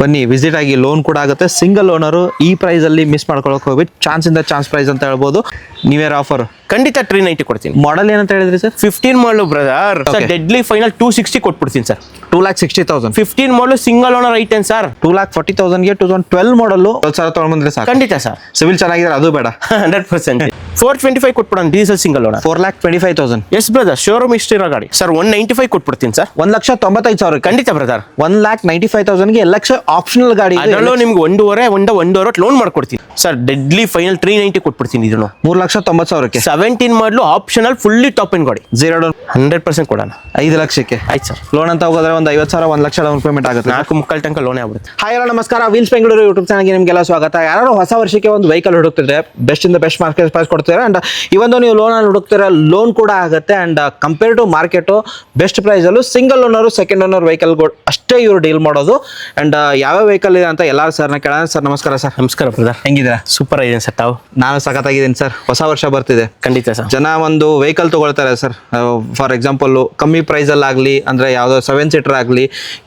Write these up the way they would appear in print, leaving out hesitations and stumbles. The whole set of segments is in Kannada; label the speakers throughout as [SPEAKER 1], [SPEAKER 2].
[SPEAKER 1] ಬನ್ನಿ ವಿಸಿಟ್ ಆಗಿ ಲೋನ್ ಕೂಡ ಆಗುತ್ತೆ. ಸಿಂಗಲ್ ಓನರು ಈ ಪ್ರೈಸ್ ಅಲ್ಲಿ ಮಿಸ್ ಮಾಡ್ಕೊಳಕ್ ಹೋಗ್ಬೇಕು. ಚಾನ್ಸ್ ಇಂದ ಚಾನ್ಸ್ ಪ್ರೈಸ್ ಅಂತ ಹೇಳ್ಬೋದು. ನೀವೇ ಆಫರ್
[SPEAKER 2] ಖಂಡಿತ 390 ಕೊಡ್ತೀನಿ.
[SPEAKER 1] ಮಾಡಲ್ ಏನಂತ ಹೇಳಿದ್ರಿ ಸರ್?
[SPEAKER 2] 15 ಮಾಡಲು ಬ್ರದರ್. ಸರ್ ಡೆಡ್ಲಿ ಫೈನಲ್ 260 ಕೊಟ್ಬಿಡ್ತೀನಿ ಸರ್.
[SPEAKER 1] 2,60,000.
[SPEAKER 2] 15 ಮಾಡಲು ಸಿಂಗಲ್ ಓನರ್ ಐಟೆನ್ ಸರ್.
[SPEAKER 1] 2,40,000ಗೆ 2012 ಮಾಡಲು 12,000 ತಗೊಂಡ್ಬಂದ್ರೆ ಸಾಕು.
[SPEAKER 2] ಖಂಡಿತ ಸರ್.
[SPEAKER 1] ಸಿವಿಲ್ ಚೆನ್ನಾಗಿದ್ರೆ ಅದು ಬೇಡ.
[SPEAKER 2] 100%. 425 ಕೊಟ್ಬಿಡೋಣ diesel single owner.
[SPEAKER 1] 4,25,000.
[SPEAKER 2] Yes brother, showroom history ಇರೋ ಗಾಡಿ ಸರ್. 195 ಕೊಟ್ಬಿಡ್ತೀನಿ ಸರ್.
[SPEAKER 1] 1,95,000.
[SPEAKER 2] ಖಂಡಿತ ಬ್ರದರ್.
[SPEAKER 1] 1,95,000ಗೆ ಲಕ್ಷ ಆಪ್ಷನಲ್ ಗಾಡಿ.
[SPEAKER 2] ಅದರಲ್ಲೂ ನಿಮ್ಗೆ ಒಂದೂವರೆ ಲೋನ್ ಮಾಡ್ಕೊಡ್ತೀನಿ ಸರ್. ಡೆಡ್ಲಿ ಫೈನಲ್ 390 ಕೊಟ್ಬಿಡ್ತೀನಿ. ಇದನ್ನು
[SPEAKER 1] 3,90,000ಕ್ಕೆ
[SPEAKER 2] 17 ಮಾಡಲು ಆಪ್ಷನಲ್ ಫುಲ್ಲಿ ಟಾಪ್ ಇನ್ ಗಾಡಿ.
[SPEAKER 1] 0 ಡೌನ್
[SPEAKER 2] 100% ಕೊಡೋಣ.
[SPEAKER 1] 5 ಲಕ್ಷಕ್ಕೆ
[SPEAKER 2] ಆಯ್ತು ಸರ್.
[SPEAKER 1] ಲೋನ್ ಅಂತ ಹೋಗೋದ್ರೆ ಒಂದು 50,000 1 ಲಕ್ಷ ಡೌನ್ ಪೇಮೆಂಟ್ ಆಗುತ್ತೆ.
[SPEAKER 2] 4.5 ತನಕ ಲೋನೇ ಆಗ್ಬಿಡುತ್ತೆ.
[SPEAKER 1] ಹಾಯ್ ಹಲೋ ನಮಸ್ಕಾರ. ವೀಲ್ಸ್ ಬೆಂಗಳೂರು ಯೂಟ್ಯೂಬ್ ಚಾನಲ್ಗೆ ನಿಮಗೆಲ್ಲ ಸ್ವಾಗತ. ಯಾರು ಹೊಸ ವರ್ಷಕ್ಕೆ ಒಂದು ವೆಹಿಕಲ್ ಹುಡುಕ್ತಿದ್ರೆ ಬೆಸ್ಟ್ ಇಂದ ಬೆಸ್ಟ್ ಮಾರ್ಕೆಟ್ ಪ್ರೈಸ್ ಕೊಡ್ತಾರೆ. ಅಂಡ್ ಈ ಒಂದು ನೀವು ಲೋನ್ ಹುಡುಕ್ತಿರ ಲೋನ್ ಕೂಡ ಆಗುತ್ತೆ. And compare to market best ಪ್ರೈಸಲ್ಲೂ single owner second owner vehicle ಅಷ್ಟೇ ಇವರು ಡೀಲ್ ಮಾಡೋದು. ಅಂಡ್ ಯಾವ ವೆಹಿಕಲ್ ಇದೆ ಅಂತ ಎಲ್ಲರೂ ಸರ್ನ ಕೇಳೋಣ. ಸರ್ ನಮಸ್ಕಾರ. ಸರ್
[SPEAKER 2] ನಮಸ್ಕಾರ ಬ್ರದರ್.
[SPEAKER 1] ಹೆಂಗಿದ್ದೀರಾ?
[SPEAKER 2] ಸೂಪರ್ ಆಗಿದೆ ಸರ್. ತಾವು?
[SPEAKER 1] ನಾನು ಸಖತ್ತಾಗಿದ್ದೀನಿ ಸರ್. ಹೊಸ ವರ್ಷ ಬರ್ತಿದೆ.
[SPEAKER 2] ಖಂಡಿತ ಸರ್.
[SPEAKER 1] ಜನ ಒಂದು ವೆಹಿಕಲ್ ತಗೊಳ್ತಾರೆ ಸರ್. ಫಾರ್ ಎಕ್ಸಾಂಪಲ್ ಕಮ್ಮಿ ಪ್ರೈಸಲ್ಲಿ ಆಗಲಿ ಅಂದರೆ ಯಾವುದೋ 7 ಸೀಟರ್ ಆಗಲಿ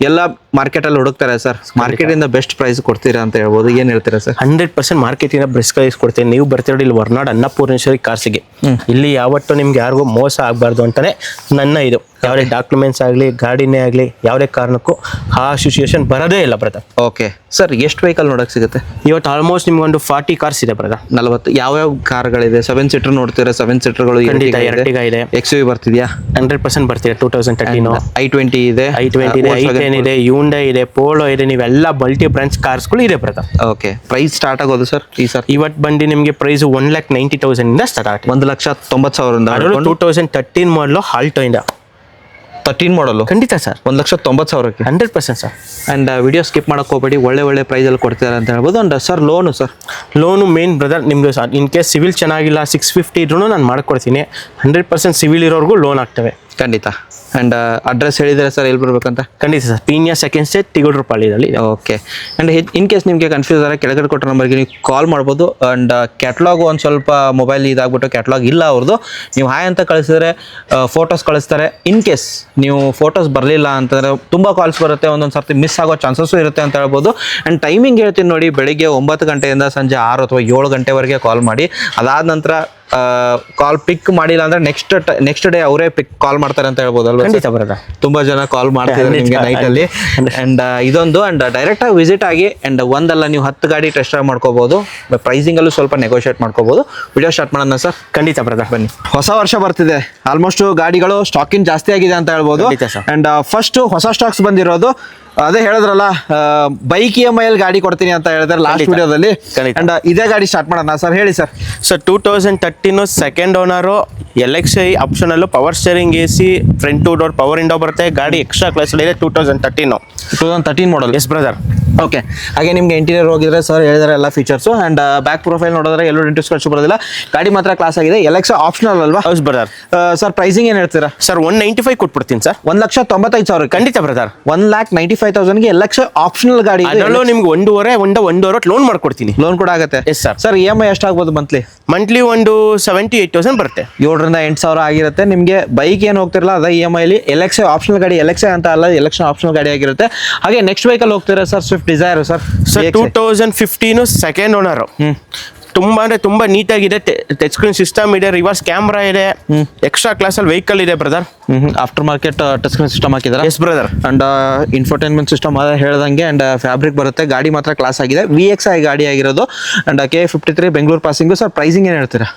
[SPEAKER 1] ಎಲ್ಲ ಮಾರ್ಕೆಟಲ್ಲಿ ಹುಡುಕ್ತಾರೆ ಸರ್. ಮಾರ್ಕೆಟಿಂದ ಬೆಸ್ಟ್ ಪ್ರೈಸ್ ಕೊಡ್ತೀರಾ ಅಂತ ಹೇಳ್ಬೋದು. ಏನು ಹೇಳ್ತೀರಾ ಸರ್?
[SPEAKER 2] 100% ಮಾರ್ಕೆಟಿಂದ ಬೆಸ್ಟ್ ಪ್ರೈಸ್ ಕೊಡ್ತೇನೆ. ನೀವು ಬರ್ತಿರೋ ಇಲ್ಲಿ ವರ್ನಾಡ್ ಅನ್ನಪೂರ್ಣೇಶ್ವರಿ ಕಾರ್ಸಿಗೆ. ಇಲ್ಲಿ ಯಾವತ್ತೂ ನಿಮ್ಗೆ ಯಾರಿಗೂ ಮೋಸ ಆಗಬಾರ್ದು ಅಂತಾನೆ ನನ್ನ ಇದು. ಯಾವುದೇ ಡಾಕ್ಯುಮೆಂಟ್ಸ್ ಆಗಲಿ ಗಾಡಿನೇ ಆಗಲಿ ಯಾವುದೇ ಕಾರಣಕ್ಕೂ ಆ ಸಿಚುಯೇಷನ್ ಬರೋದೇ ಇಲ್ಲ ಬ್ರದರ್.
[SPEAKER 1] ಓಕೆ ಸರ್, ಎಷ್ಟು ವೆಹಿಕಲ್ ನೋಡೋಕೆ ಸಿಗುತ್ತೆ
[SPEAKER 2] ಇವತ್ತು? ಆಲ್ಮೋಸ್ಟ್ ನಿಮ್ಗೆ ಒಂದು 40 ಕಾರ್ಸ್ ಇದೆ ಬ್ರದರ್.
[SPEAKER 1] 40. ಯಾವ್ಯಾವ ಕಾರ್ಗಳಿದೆ? 7 ಸೀಟರ್ ನೋಡ್ತೀರಾ? 7 ಸೀಟರ್ಗಳು
[SPEAKER 2] ಖಂಡಿತ. Ertiga ಇದೆ.
[SPEAKER 1] XUV ಬರ್ತಿದ್ಯಾ?
[SPEAKER 2] 100% ಬರ್ತಿದೆ. 2013
[SPEAKER 1] i20 ಇದೆ.
[SPEAKER 2] i20 ಇದೆ, i10 ಇದೆ, Hyundai ಇದೆ, Polo ಇದೆ. ನೀವೆಲ್ಲ ಮಲ್ಟಿ ಬ್ರಾಂಚ್ ಕಾರ್ಸ್ಗಳು ಇದೆ ಬ್ರದರ್.
[SPEAKER 1] ಓಕೆ, ಪ್ರೈಸ್ ಸ್ಟಾರ್ಟ್ ಆಗೋದು ಸರ್ ಈ ಸರ್?
[SPEAKER 2] ಇವತ್ತು ಬಂದು ನಿಮಗೆ ಪ್ರೈಸ್ 1,90,000 ಇಂದ ಸ್ಟಾರ್ಟ್.
[SPEAKER 1] 1,90,000.
[SPEAKER 2] 2013 ಮಾಡಲು ಆಲ್ಟೋ ಇಂದ
[SPEAKER 1] 13 ಮಾಡಲು.
[SPEAKER 2] ಖಂಡಿತ ಸರ್.
[SPEAKER 1] 1,90,000ಕ್ಕೆ
[SPEAKER 2] 100% ಸರ್.
[SPEAKER 1] ಅಂಡ್ ವಿಡಿಯೋ ಸ್ಕಿಪ್ ಮಾಡಕ್ಕೆ ಹೋಗಬೇಡಿ. ಒಳ್ಳೆ ಪ್ರೈಸಲ್ಲಿ ಕೊಡ್ತಾರೆ ಅಂತ ಹೇಳ್ಬೋದು. And sir loan sir?
[SPEAKER 2] Loan ಮೇನ್ ಬ್ರದರ್ ನಿಮ್ಗೆ ಇನ್ ಕೇಸ್ ಸಿವಿಲ್ ಚೆನ್ನಾಗಿಲ್ಲ 650 ಇದ್ರೂ ನಾನು ಮಾಡ್ಕೊಡ್ತೀನಿ. 100% ಸಿವಿಲ್ ಇರೋರ್ಗೂ ಲೋನ್ ಆಗ್ತವೆ.
[SPEAKER 1] ಖಂಡಿತ. ಅಂಡ್ ಅಡ್ರೆಸ್ ಹೇಳಿದ್ರೆ ಸರ್ ಎಲ್ಲಿ ಬರ್ಬೇಕಂತ?
[SPEAKER 2] ಖಂಡಿತ ಸರ್. ಪೀಣ್ಯ ಸೆಕೆಂಡ್ ಸ್ಟೇಟ್ ತಿಗೋಡ್ರಪಾಳ್ಯದಲ್ಲಿ.
[SPEAKER 1] ಓಕೆ. ಆ್ಯಂಡ್ ಇನ್ ಕೇಸ್ ನಿಮಗೆ ಕನ್ಫ್ಯೂಸ್ ಆದರೆ ಕೆಳಗಡೆ ಕೊಟ್ಟರೆ ನಂಬರ್ಗೆ ನೀವು ಕಾಲ್ ಮಾಡ್ಬೋದು. ಆ್ಯಂಡ್ ಕ್ಯಾಟ್ಲಾಗು ಒಂದು ಸ್ವಲ್ಪ ಮೊಬೈಲ್ ಇದಾಗ್ಬಿಟ್ಟು ಕ್ಯಾಟ್ಲಾಗ್ ಇಲ್ಲ ಅವ್ರದ್ದು. ನೀವು ಹಾಯ್ ಅಂತ ಕಳಿಸಿದ್ರೆ ಫೋಟೋಸ್ ಕಳಿಸ್ತಾರೆ. ಇನ್ ಕೇಸ್ ನೀವು ಫೋಟೋಸ್ ಬರಲಿಲ್ಲ ಅಂತಂದರೆ ತುಂಬ ಕಾಲ್ಸ್ ಬರುತ್ತೆ. ಒಂದೊಂದು ಸರ್ತಿ ಮಿಸ್ ಆಗೋ ಚಾನ್ಸಸ್ಸು ಇರುತ್ತೆ ಅಂತ ಹೇಳ್ಬೋದು. ಆ್ಯಂಡ್ ಟೈಮಿಂಗ್ ಹೇಳ್ತೀನಿ ನೋಡಿ, ಬೆಳಿಗ್ಗೆ 9 ಗಂಟೆಯಿಂದ ಸಂಜೆ 6 ಅಥವಾ 7 ಗಂಟೆವರೆಗೆ ಕಾಲ್ ಮಾಡಿ. ಅದಾದ ನಂತರ ಕಾಲ್ ಪಿಕ್ ಮಾಡಿಲ್ಲ ಅಂದ್ರೆ ನೆಕ್ಸ್ಟ್ ಡೇ ಅವರೇ ಕಾಲ್ ಮಾಡ್ತಾರೆ ಅಂತ ಹೇಳ್ಬೋದಲ್ವ?
[SPEAKER 2] ಖಂಡಿತ ಬರೋದ.
[SPEAKER 1] ತುಂಬಾ ಜನ ಕಾಲ್ ಮಾಡ್ತಿದ್ದಾರೆ ನಿಮಗೆ ನೈಟ್ ಅಲ್ಲಿ. ಅಂಡ್ ಇದೊಂದು ಅಂಡ್ ಡೈರೆಕ್ಟ್ ಆಗಿ ವಿಸಿಟ್ ಆಗಿ ಅಂಡ್ ಒಂದಲ್ಲ ನೀವು 10 ಗಾಡಿ ಟೆಸ್ಟ್ ಡ್ರೈವ್ ಮಾಡ್ಕೋಬಹುದು. ಪ್ರೈಸಿಂಗ್ ಅಲ್ಲೂ ಸ್ವಲ್ಪ ನೆಗೋಷಿಯೇಟ್ ಮಾಡ್ಕೋಬಹುದು. ವಿಡಿಯೋ ಸ್ಟಾರ್ಟ್ ಮಾಡೋಣ ಸರ್?
[SPEAKER 2] ಖಂಡಿತ ಬ್ರದರ್, ಬನ್ನಿ.
[SPEAKER 1] ಹೊಸ ವರ್ಷ ಬರ್ತಿದೆ. ಆಲ್ಮೋಸ್ಟ್ ಗಾಡಿಗಳು ಸ್ಟಾಕಿನ್ ಜಾಸ್ತಿ ಆಗಿದೆ ಅಂತ ಹೇಳ್ಬೋದು. ಅಂಡ್ ಫಸ್ಟ್ ಹೊಸ ಸ್ಟಾಕ್ಸ್ ಬಂದಿರೋದು ಅದೇ ಹೇಳಿದ್ರಲ್ಲ, ಬೈಕ್ EMI ಅಲ್ಲಿ ಗಾಡಿ ಕೊಡ್ತೀನಿ ಅಂತ ಹೇಳಿದ್ರೆ ಲಾಸ್ಟ್ ವಿಡಿಯೋದಲ್ಲಿ. ಅಂಡ್ ಇದೇ ಗಾಡಿ ಸ್ಟಾರ್ಟ್ ಮಾಡೋಣ ಸರ್. ಹೇಳಿ sir.
[SPEAKER 2] Sir 2013 second owner, LXi optional, power steering, AC, front 2 door, power window ಬರುತ್ತೆ. ಗಾಡಿ ಎಕ್ಸ್ಟ್ರಾ ಕ್ಲಾಸ್ ಇದೆ. 2013 ಮಾಡಲ್. Yes brother.
[SPEAKER 1] ಓಕೆ. ಹಾಗೆ ನಿಮ್ಗೆ ಇಂಟೀರಿಯರ್ ಹೋಗಿದ್ರೆ ಸರ್ ಹೇಳಿದಾರೆ ಎಲ್ಲ ಫೀಚರ್ಸು. ಅಂಡ್ ಬ್ಯಾಕ್ ಪ್ರೊಫೈಲ್ ನೋಡಿದ್ರೆ ಎಲ್ಲೂ ಡೆಂಟಿಸ್ ಖರ್ಚು ಬರೋದಿಲ್ಲ. ಗಾಡಿ ಮಾತ್ರ ಕ್ಲಾಸ್ ಆಗಿದೆ. LX ಆಪ್ಷನಲ್ ಅಲ್ವಾ?
[SPEAKER 2] ಹೌದು ಬ್ರದರ್.
[SPEAKER 1] ಸರ್ ಪ್ರೈಸಿಂಗ್ ಏನು ಹೇಳ್ತೀರಾ?
[SPEAKER 2] ಸರ್ 195 ಕೊಟ್ಬಿಡ್ತೀನಿ ಸರ್.
[SPEAKER 1] 1,95,000.
[SPEAKER 2] ಖಂಡಿತ ಬ್ರದರ್.
[SPEAKER 1] 1,95,000ಗೆ LX ಆಪ್ಷನಲ್ ಗಾಡಿ.
[SPEAKER 2] ಅದರಲ್ಲೂ ನಿಮ್ಗೆ ಒಂದೂವರೆ ಲೋನ್ ಮಾಡ್ಕೊಡ್ತೀನಿ.
[SPEAKER 1] ಲೋನ್ ಕೂಡ ಆಗುತ್ತೆ.
[SPEAKER 2] Yes sir.
[SPEAKER 1] ಸರ್ EMI ಎಷ್ಟಾಗ್ಬೋದು
[SPEAKER 2] ಮಂತ್ಲಿ ಒಂದು 78,000 ಬರುತ್ತೆ.
[SPEAKER 1] 7,000 ರಿಂದ 8,000 ಆಗಿರುತ್ತೆ. ನಿಮಗೆ ಬೈಕ್ ಏನು ಹೋಗ್ತಿರಲ್ಲ ಅದ EMI ಅಲ್ಲಿ LX ಆಪ್ಷನಲ್ ಗಾಡಿ. LX ಅಂತ ಅಲ್ಲ, ಎಲೆಕ್ಷನ್ ಆಪ್ಷನಲ್ ಗಾಡಿ ಆಗಿರುತ್ತೆ. ಹಾಗೆ ನೆಕ್ಸ್ಟ್ ವೆಹಿಕಲ್ ಹೋಗ್ತೀರಾ sir? Swift Dzire sir.
[SPEAKER 2] 2015 second owner. ತುಂಬಾ ಅಂದ್ರೆ ತುಂಬಾ ನೀಟಾಗಿದೆ. ಟಚ್ ಸ್ಕ್ರೀನ್ ಸಿಸ್ಟಮ್ ಇದೆ, ರಿವರ್ಸ್ ಕ್ಯಾಮ್ರಾ ಇದೆ, ಎಕ್ಸ್ಟ್ರಾ ಕ್ಲಾಸ್ ಅಲ್ಲಿ ವೆಹಿಕಲ್ ಇದೆ brother.
[SPEAKER 1] After market touch screen system ಹಾಕಿದ್ದಾರೆ.
[SPEAKER 2] Yes brother.
[SPEAKER 1] And infotainment system ಹೇಳ್ದಂಗೆ ಅಂಡ್ ಫ್ಯಾಬ್ರಿಕ್ ಬರುತ್ತೆ. ಗಾಡಿ ಮಾತ್ರ ಕ್ಲಾಸ್ ಆಗಿದೆ. VXi ಗಾಡಿ ಆಗಿರೋದು. And K53 Bengaluru passing. Sir pricing ಏನು ಹೇಳ್ತೀರಾ?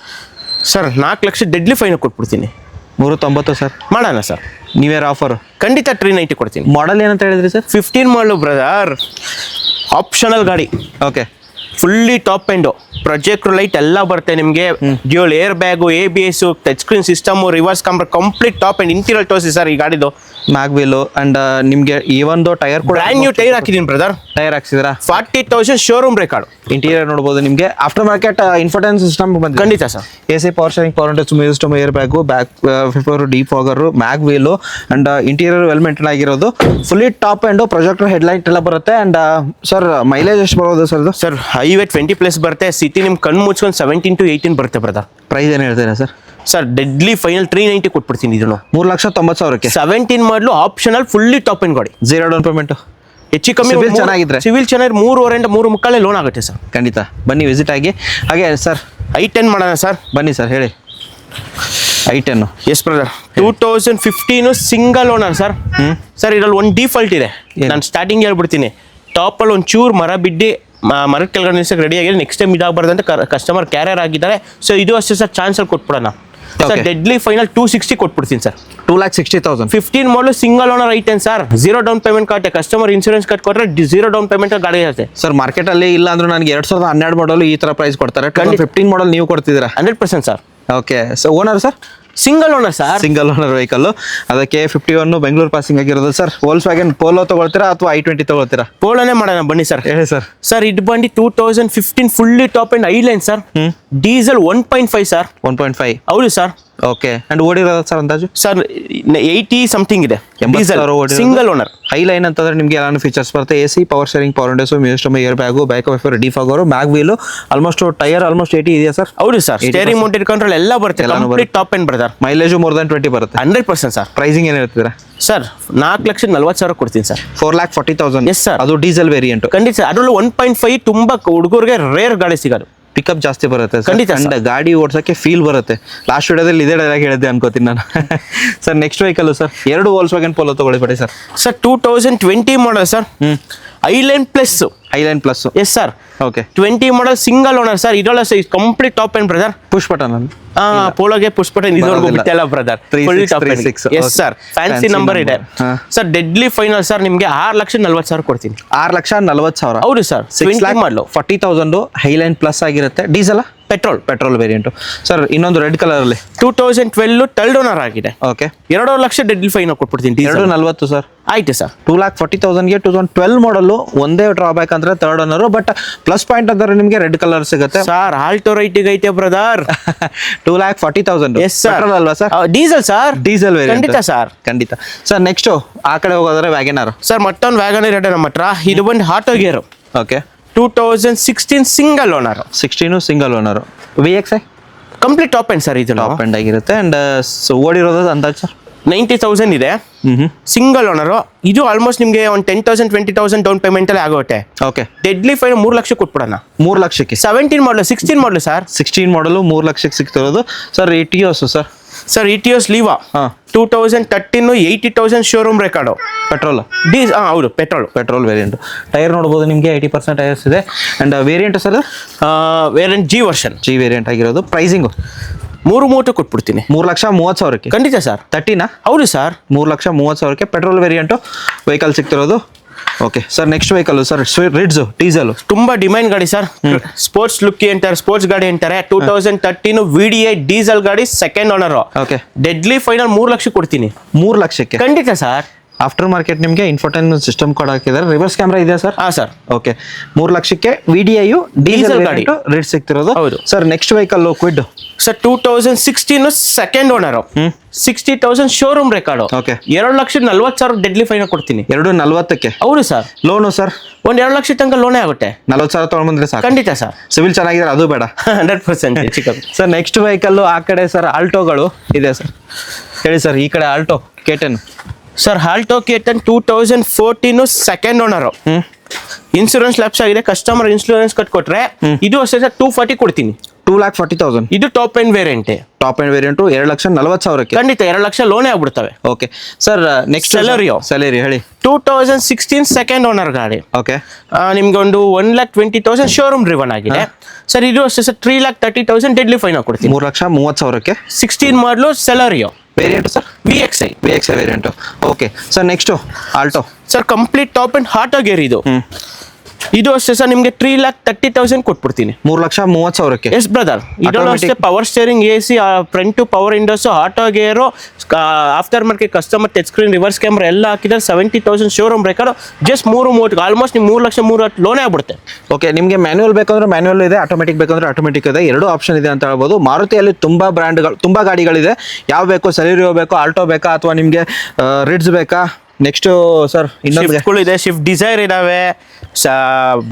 [SPEAKER 2] ಸರ್ 4 ಲಕ್ಷ ಡೆಡ್ಲಿ ಫೈನ್ ಕೊಟ್ಬಿಡ್ತೀನಿ.
[SPEAKER 1] 390 ಸರ್.
[SPEAKER 2] ಮಾಡೋಣ ಸರ್.
[SPEAKER 1] ನೀವೇ ಆಫರ್?
[SPEAKER 2] ಖಂಡಿತ 390 ಕೊಡ್ತೀನಿ.
[SPEAKER 1] ಮಾಡಲ್ ಏನಂತ ಹೇಳಿದ್ರಿ ಸರ್?
[SPEAKER 2] 15 ಮಾಡಲು ಬ್ರದರ್. ಆಪ್ಷನಲ್ ಗಾಡಿ.
[SPEAKER 1] Okay.
[SPEAKER 2] Fully top end, projector light ಎಲ್ಲ ಬರುತ್ತೆ ನಿಮಗೆ. Dual air bag, ABS, touch screen system, reverse camera, complete top end. Interior ತೋರಿಸಿ ಸರ್ ಈ ಗಾಡಿದು.
[SPEAKER 1] ಮ್ಯಾಗ್ ವೀಲು ಅಂಡ್ ನಿಮಗೆ ಈವನ್ ಟೈರ್ ಕೂಡ
[SPEAKER 2] ಬ್ರ್ಯಾಂಡ್ ನ್ಯೂ ಟೈರ್ ಹಾಕಿದ್ದೀನಿ ಬ್ರದರ್.
[SPEAKER 1] ಟೈರ್ ಹಾಕ್ಸಿದ್ರಾ?
[SPEAKER 2] 40,000 ಶೋರೂಮ್ ರೆಕಾರ್ಡ್.
[SPEAKER 1] ಇಂಟೀರಿಯರ್ ನೋಡಬಹುದು. ನಿಮಗೆ ಆಫ್ಟರ್ ಮಾರ್ಕೆಟ್ ಇನ್ಫೋಟೈನ್ಮೆಂಟ್ ಸಿಸ್ಟಮ್ ಬಂದಿದೆ.
[SPEAKER 2] ಖಂಡಿತ sir.
[SPEAKER 1] AC power steering, power window, music system, air bag, back ಫಿಫರ್, defogger, mag wheel and interior well maintain ಆಗಿರೋದು. Fully top end, projector headlight ಎಲ್ಲ ಬರುತ್ತೆ. ಅಂಡ್ ಸರ್ ಮೈಲೇಜ್ ಎಷ್ಟು ಬರೋದು ಸರ್ ಇದು?
[SPEAKER 2] ಸರ್ ಹೈವೇ 20+ ಬರುತ್ತೆ. ಸಿಟಿ ನಿಮ್ ಕಣ್ಣು ಮುಚ್ಕೊಂಡು 17 to 18 ಬರುತ್ತೆ ಬ್ರದರ್.
[SPEAKER 1] ಪ್ರೈಸ್ ಏನು ಹೇಳ್ತೀರಾ ಸರ್?
[SPEAKER 2] ಸರ್ ಡೆಡ್ಲಿ ಫೈನಲ್ 390 ಕೊಟ್ಬಿಡ್ತೀನಿ. ಇದನ್ನು
[SPEAKER 1] 3,90,000ಕ್ಕೆ
[SPEAKER 2] 17 ಮಾಡಲು ಆಪ್ಷನಲ್ ಫುಲ್ಲಿ ಟಾಪ್ ಇನ್ ಗಾಡಿ.
[SPEAKER 1] 0 ಡೌನ್ ಪೇಮೆಂಟ್.
[SPEAKER 2] ಹೆಚ್ಚು ಕಮ್ಮಿ
[SPEAKER 1] Civil ಚೆನ್ನಾಗಿದ್ರೆ.
[SPEAKER 2] ಸಿವಿಲ್ ಚೆನ್ನಾಗಿ 3.5 ಲೋನ್ ಆಗುತ್ತೆ ಸರ್.
[SPEAKER 1] ಖಂಡಿತ ಬನ್ನಿ ವಿಸಿಟ್ ಆಗಿ. ಹಾಗೆ ಸರ್
[SPEAKER 2] i10 ಮಾಡೋಣ ಸರ್.
[SPEAKER 1] ಬನ್ನಿ ಸರ್ ಹೇಳಿ. i10
[SPEAKER 2] S brother 2015 single owner sir. Sir ಇದರಲ್ಲಿ ಒಂದು ಡಿಫಾಲ್ಟ್ ಇದೆ. ನಾನು ಸ್ಟಾರ್ಟಿಂಗ್ ಹೇಳ್ಬಿಡ್ತೀನಿ, ಟಾಪಲ್ಲಿ ಒಂದು ಚೂರು ಮರ ಬಿದ್ದು ಮರದ ಕೆಳಗಡೆ ನಿಲ್ಸಕ್ಕೆ ರೆಡಿ ಆಗಿದೆ. ನೆಕ್ಸ್ಟ್ ಟೈಮ್ ಇದಾಗಬಾರ್ದು ಅಂತ ಕಸ್ಟಮರ್ ಕ್ಯಾರಿಯರ್ ಆಗಿದ್ದಾರೆ. ಸೊ ಇದು ಅಷ್ಟೇ ಸರ್, ಚಾನ್ಸಲ್ಲಿ ಕೊಟ್ಬಿಡೋಣ ಸರ್. ಡೆಡ್ಲಿ ಫೈನಲ್ 260 ಕೊಟ್ಬಿಡ್ತೀನಿ ಸರ್.
[SPEAKER 1] 2,60,000.
[SPEAKER 2] 15 ಮಾಡಲು single owner i10 sir. 0 down payment ಕಟ್ಟೆ, ಕಸ್ಟಮರ್ ಇನ್ಶೂರೆನ್ಸ್ ಕಟ್ಕೊಟ್ರೆ 0 ಡೌನ್ ಪೇಮೆಂಟ್ ಗಾಡಿ ಇರುತ್ತೆ
[SPEAKER 1] ಸರ್. ಮಾರ್ಕೆಟಲ್ಲಿ ಇಲ್ಲ ಅಂದ್ರೆ ನನಗೆ 2012 ಮಾಡಲು ಈ ತರ ಪ್ರೈಸ್ ಕೊಡ್ತಾರೆ. 15 ಮಾಡಲ್ ನೀವು ಕೊಡ್ತಿದ್ದೀರಾ?
[SPEAKER 2] 100% sir.
[SPEAKER 1] Okay. So owner sir?
[SPEAKER 2] Single owner sir.
[SPEAKER 1] Single owner vehicle. ಅದಕ್ಕೆ 51 ಬೆಂಗಳೂರು ಪಾಸಿಂಗ್ ಆಗಿರೋದು ಸರ್. Volkswagen ಪೋಲೋ ತಗೊಳ್ತೀರಾ ಅಥವಾ i20 ತಗೊಳ್ತೀರಾ?
[SPEAKER 2] ಪೋಲೋನೇ ಮಾಡೋಣ ಬನ್ನಿ ಸರ್.
[SPEAKER 1] ಹೇಳಿ ಸರ್.
[SPEAKER 2] ಸರ್ ಇದು ಬಂದು 2015 fully top and highline sir. Diesel 1.5 sir.
[SPEAKER 1] 1.5.
[SPEAKER 2] ಹೌದು ಸರ್.
[SPEAKER 1] ಓಕೆ. ಅಂಡ್ ಓಡಿರೋದು ಸರ್ ಅಂದಾಜು?
[SPEAKER 2] ಸರ್ 80 ಸಮಥಿಂಗ್ ಇದೆ.
[SPEAKER 1] 80,000 ಓಡಿರೋದು.
[SPEAKER 2] Single owner.
[SPEAKER 1] ಹೈ ಲೈನ್ ಅಂತಂದ್ರೆ ನಿಮಗೆ ಎಲ್ಲಾನು ಫೀಚರ್ಸ್ ಬರುತ್ತೆ. AC, power steering, power windows, museum, air bag, back wiper, defogger, mag wheel, almost tyre almost 80 ಇದೆಯಾ ಸರ್?
[SPEAKER 2] ಹೌದು ಸರ್. ಸ್ಟೇರಿಂಗ್ ಮೌಂಟೆಡ್ ಕಂಟ್ರೋಲ್ ಎಲ್ಲ ಬರುತ್ತೆ. Complete top and brother.
[SPEAKER 1] Mileage more than 20 ಬರುತ್ತೆ.
[SPEAKER 2] 100% ಸರ್.
[SPEAKER 1] ಪ್ರೈಸಿಂಗ್ ಏನು ಹೇಳ್ತಿದ್ದೀರಾ
[SPEAKER 2] ಸರ್? 4,40,000 ಕೊಡ್ತೀನಿ ಸರ್.
[SPEAKER 1] 4,40,000.
[SPEAKER 2] Yes sir.
[SPEAKER 1] ಅದು ಡೀಸೆಲ್ ವೇರಿಯಂಟ್.
[SPEAKER 2] ಖಂಡಿತ ಸರ್. ಅದರಲ್ಲೂ 1.5 ತುಂಬಾ ಹುಡುಗರಿಗೆ ರೇರ್ ಗಾಡಿ ಸಿಗೋದು.
[SPEAKER 1] ಪಿಕಪ್ ಜಾಸ್ತಿ ಬರುತ್ತೆ ಸರ್.
[SPEAKER 2] ಖಂಡಿತ
[SPEAKER 1] ಅಂಡ್ ಗಾಡಿ ಓಡಿಸೋಕ್ಕೆ ಫೀಲ್ ಬರುತ್ತೆ. ಲಾಸ್ಟ್ ವಿಡಿಯೋದಲ್ಲಿ ಇದೇ ಡೈಲಾಗ್ ಹೇಳಿದ್ದೆ ಅನ್ಕೋತೀನಿ ನಾನು. Sir next vehicle sir, 2 Volkswagen Polo ತಗೊಳ್ಳಿ ಬಿಡಿ sir.
[SPEAKER 2] Sir 2020 model sir. Highline plus.
[SPEAKER 1] Highline plus.
[SPEAKER 2] Yes sir.
[SPEAKER 1] Okay.
[SPEAKER 2] 20 model single owner sir. ಇದೆಲ್ಲ complete top and brother.
[SPEAKER 1] Push button ಅನ್ನು
[SPEAKER 2] ಪೋಲೋಗೆ ಪುಷ್ ಬಟನ್ ಇದುವರೆಗೂ ಬಿಟ್ಟಿಲ್ಲ brother.
[SPEAKER 1] 3636.
[SPEAKER 2] Yes sir. Fancy number ಇದೆ ಸರ್. ಡೆಡ್ಲಿ ಫೈನಲ್ ಸರ್ ನಿಮಗೆ 6,40,000 ಕೊಡ್ತೀನಿ.
[SPEAKER 1] 6,40,000.
[SPEAKER 2] ಹೌದು ಸರ್.
[SPEAKER 1] 6,40,000 ಹೈಲೈನ್ ಪ್ಲಸ್ ಆಗಿರುತ್ತೆ. Diesel petrol variant sir. ಇನ್ನೊಂದು ರೆಡ್ ಕಲರ್ ಅಲ್ಲಿ
[SPEAKER 2] 2012 ಟರ್ಡ್ ಓನರ್ ಆಗಿದೆ.
[SPEAKER 1] ಓಕೆ.
[SPEAKER 2] 2 ಲಕ್ಷ ಡೆಡ್ಲಿ ಫೈನ್ ಕೊಟ್ಬಿಡ್ತೀನಿ.
[SPEAKER 1] 2,40,000 ಸರ್.
[SPEAKER 2] ಆಯ್ತು ಸರ್.
[SPEAKER 1] 2,40,000ಗೆ 2012 ಮಾಡಲು. ಒಂದೇ ಡ್ರಾಬ್ಯಾಕ್ ಅಂದ್ರೆ third owner, but plus point ಅಂದ್ರೆ ನಿಮಗೆ ರೆಡ್ ಕಲರ್ ಸಿಗುತ್ತೆ
[SPEAKER 2] ಸರ್. ಆಲ್ಟೋ ರೈಟಿಗೆ ಐತೆ ಬ್ರದರ್.
[SPEAKER 1] 2,40,000.
[SPEAKER 2] Yes sir.
[SPEAKER 1] ಪೆಟ್ರೋಲ್ ಅಲ್ವಾ sir?
[SPEAKER 2] Diesel sir.
[SPEAKER 1] Diesel variant.
[SPEAKER 2] ಖಂಡಿತ ಸರ್.
[SPEAKER 1] ಖಂಡಿತ ಸರ್. ನೆಕ್ಸ್ಟ್ ಆ ಕಡೆ ಹೋಗೋದ್ರೆ ವ್ಯಾಗನರ್
[SPEAKER 2] ಸರ್. ಮತ್ತೊಂದು ವ್ಯಾಗನರ್ ಇದೆ ನಮ್ಮ ಹತ್ರ. ಇದು ಬಂದು ಆಟೋ ಗೇರು.
[SPEAKER 1] Okay.
[SPEAKER 2] 2016 single owner.
[SPEAKER 1] 16 single owner. VXI
[SPEAKER 2] complete top end sir. ಇದು
[SPEAKER 1] ಟಾಪ್ ಎಂಡ್ ಆಗಿರುತ್ತೆ. ಅಂಡ್ ಓಡಿರೋದು ಅಂದಾಜು ಸರ್
[SPEAKER 2] 90,000 ಇದೆ. Single owner. ಇದು ಆಲ್ಮೋಸ್ಟ್ ನಿಮಗೆ ಒಂದು 10,000 20,000 ಡೌನ್ ಪೇಮೆಂಟ್ ಅಲ್ಲಿ ಆಗುತ್ತೆ.
[SPEAKER 1] ಓಕೆ.
[SPEAKER 2] ಡೆಡ್ಲಿ ಫೈನ್ 3 ಲಕ್ಷ ಕೊಟ್ಬಿಡೋಣ.
[SPEAKER 1] 3 ಲಕ್ಷಕ್ಕೆ.
[SPEAKER 2] 17 ಮಾಡಲು 16 ಮಾಡಲು ಸರ್.
[SPEAKER 1] 16 ಮಾಡಲು 3 ಲಕ್ಷಕ್ಕೆ ಸಿಗ್ತಿರೋದು sir. Etios sir.
[SPEAKER 2] Sir Etios Liva 2013 80,000 showroom record.
[SPEAKER 1] Petrol.
[SPEAKER 2] ಹೌದು ಪೆಟ್ರೋಲ್
[SPEAKER 1] ವೇರಿಯಂಟ್. ಟೈರ್ ನೋಡ್ಬೋದು ನಿಮಗೆ 80% ಟೈರ್ಸ್ ಇದೆ. And variant sir
[SPEAKER 2] variant G version.
[SPEAKER 1] G variant ಆಗಿರೋದು. ಪ್ರೈಸಿಂಗು
[SPEAKER 2] 3,30 ಕೊಟ್ಬಿಡ್ತೀನಿ.
[SPEAKER 1] 3,30,000ಕ್ಕೆ.
[SPEAKER 2] ಖಂಡಿತ ಸರ್.
[SPEAKER 1] 30ನಾ?
[SPEAKER 2] ಹೌದು ಸರ್.
[SPEAKER 1] 3,30,000ಕ್ಕೆ ಪೆಟ್ರೋಲ್ ವೇರಿಯಂಟು ವೆಹಿಕಲ್ ಸಿಗ್ತಿರೋದು. Okay sir. Next vehicle sir Ritz diesel.
[SPEAKER 2] ತುಂಬಾ ಡಿಮ್ಯಾಂಡ್ ಗಾಡಿ ಸರ್. ಸ್ಪೋರ್ಟ್ಸ್ ಲುಕ್ ಅಂತಾರೆ, ಸ್ಪೋರ್ಟ್ಸ್ ಗಾಡಿ ಅಂತಾರೆ. 2013 VDI ಡೀಸೆಲ್ ಗಾಡಿ second owner.
[SPEAKER 1] Okay.
[SPEAKER 2] Deadly final 3 lakh ಕೊಡ್ತೀನಿ.
[SPEAKER 1] 3 ಲಕ್ಷಕ್ಕೆ.
[SPEAKER 2] ಖಂಡಿತ ಸರ್.
[SPEAKER 1] ಆಫ್ಟರ್ ಮಾರ್ಕೆಟ್ ನಿಮಗೆ ಇನ್ಫೋಟೈನ್ಮೆಂಟ್ ಸಿಸ್ಟಮ್ ಕೂಡ ಹಾಕಿದ್ದಾರೆ. ರಿವರ್ಸ್ ಕ್ಯಾಮ್ರಾ ಇದೆ ಸರ್.
[SPEAKER 2] ಸರ್.
[SPEAKER 1] ಓಕೆ. 3 ಲಕ್ಷಕ್ಕೆ VDI ಡೀಸೆಲ್ ಗಾಡಿ ರೇಟ್ ಸಿಗ್ತಿರೋದು.
[SPEAKER 2] ಹೌದು
[SPEAKER 1] sir. Next vehicle Kwid
[SPEAKER 2] sir. 2016 second owner. 60,000 showroom record.
[SPEAKER 1] Okay.
[SPEAKER 2] 2,40,000 deadly fine ಕೊಡ್ತೀನಿ.
[SPEAKER 1] 2,40ಕ್ಕೆ.
[SPEAKER 2] ಹೌದು ಸರ್.
[SPEAKER 1] Loan sir?
[SPEAKER 2] ಒಂದ್ 2 ಲಕ್ಷ ತನಕ ಲೋನೇ ಆಗುತ್ತೆ.
[SPEAKER 1] 40,000 ತೊಗೊಂಡ್ಬಂದ್ರೆ ಸಾಕು.
[SPEAKER 2] ಖಂಡಿತ ಸರ್.
[SPEAKER 1] ಸಿವಿಲ್ ಚೆನ್ನಾಗಿದೆ ಅದು ಬೇಡ.
[SPEAKER 2] 100%
[SPEAKER 1] ಸರ್. ನೆಕ್ಸ್ಟ್ ವೆಹಿಕಲ್ ಆ ಕಡೆ ಸರ್ ಆಲ್ಟೋಗಳು ಇದೆ ಸರ್. ಹೇಳಿ ಸರ್. ಈ ಕಡೆ Alto K10
[SPEAKER 2] sir. Alto K10 2014 second owner. Insurance lapse ಆಗಿದೆ. ಕಸ್ಟಮರ್ ಇನ್ಶೂರೆನ್ಸ್ ಕಟ್ಕೊಟ್ರೆ ಇದು ಅಷ್ಟೇ ಸರ್. 240 ಕೊಡ್ತೀನಿ.
[SPEAKER 1] 2,40,000.
[SPEAKER 2] ಇದು top end variant.
[SPEAKER 1] Top end variant 2,40,000ಕ್ಕೆ.
[SPEAKER 2] ಖಂಡಿತ 2 ಲಕ್ಷ ಲೋನೇ ಆಗ್ಬಿಡ್ತವೆ.
[SPEAKER 1] Okay sir. ನೆಕ್ಸ್ಟ್
[SPEAKER 2] Celerio
[SPEAKER 1] ಹೇಳಿ.
[SPEAKER 2] 2016 ಸೆಕೆಂಡ್ ಓನರ್ ಗಾಡಿ.
[SPEAKER 1] ಓಕೆ.
[SPEAKER 2] ನಿಮ್ಗೆ ಒಂದು 1,20,000 ಶೋರೂಮ್ ಡ್ರಿವನ್ ಆಗಿದೆ ಸರ್. ಇದು ಅಷ್ಟೇ ಸರ್. 3,30,000 ಡೆಡ್ಲಿ ಫೈನ್ ಕೊಡ್ತೀನಿ.
[SPEAKER 1] 3,30,000ಕ್ಕೆ.
[SPEAKER 2] 16 ಮಾಡಲು Celerio
[SPEAKER 1] variant sir. VXI variant. Okay sir. Next Alto
[SPEAKER 2] sir. Complete top and auto gear ಇದು. ಇದು ಅಷ್ಟೇ ಸರ್. ನಿಮಗೆ 3,30,000 ಕೊಟ್ಬಿಡ್ತೀನಿ.
[SPEAKER 1] 3,30,000ಕ್ಕೆ.
[SPEAKER 2] Yes brother. ಇದರಲ್ಲೂ ಅಷ್ಟೇ power steering, AC, front two power windows, auto gear, after market customer touch screen, reverse camera ಎಲ್ಲ ಹಾಕಿದ್ರೆ 70,000 ಶೋರೂಮ್ ರೆಕಾರ್ಡ್. ಜಸ್ಟ್ 3,30 ಆಲ್ಮೋಸ್ಟ್ ನೀವು 3,30,000 ಲೋನೇ ಆಗ್ಬಿಡುತ್ತೆ.
[SPEAKER 1] ಓಕೆ. ನಿಮಗೆ ಮ್ಯಾನ್ಯುವಲ್ ಬೇಕಂದ್ರೆ ಮ್ಯಾನ್ಯುವಲ್ ಇದೆ, ಆಟೋಮೆಟಿಕ್ ಬೇಕಂದ್ರೆ ಆಟೋಮೆಟಿಕ್ ಇದೆ. 2 ಆಪ್ಷನ್ ಇದೆ ಅಂತ ಹೇಳ್ಬೋದು. ಮಾರುತಿಯಲ್ಲಿ ತುಂಬಾ ಬ್ರ್ಯಾಂಡ್ಗಳು, ತುಂಬಾ ಗಾಡಿಗಳಿದೆ. ಯಾವ ಬೇಕು? Celerio ಬೇಕಾ, ಆಲ್ಟೋ ಬೇಕಾ, ಅಥವಾ ನಿಮಗೆ ರಿಡ್ಸ್ ಬೇಕಾ? ನೆಕ್ಸ್ಟ್ ಸರ್
[SPEAKER 2] ಇನ್ನೊಂದು ಇದೆ. ಶಿಫ್ಟ್ ಡಿಸೈರ್ ಇದಾವೆ,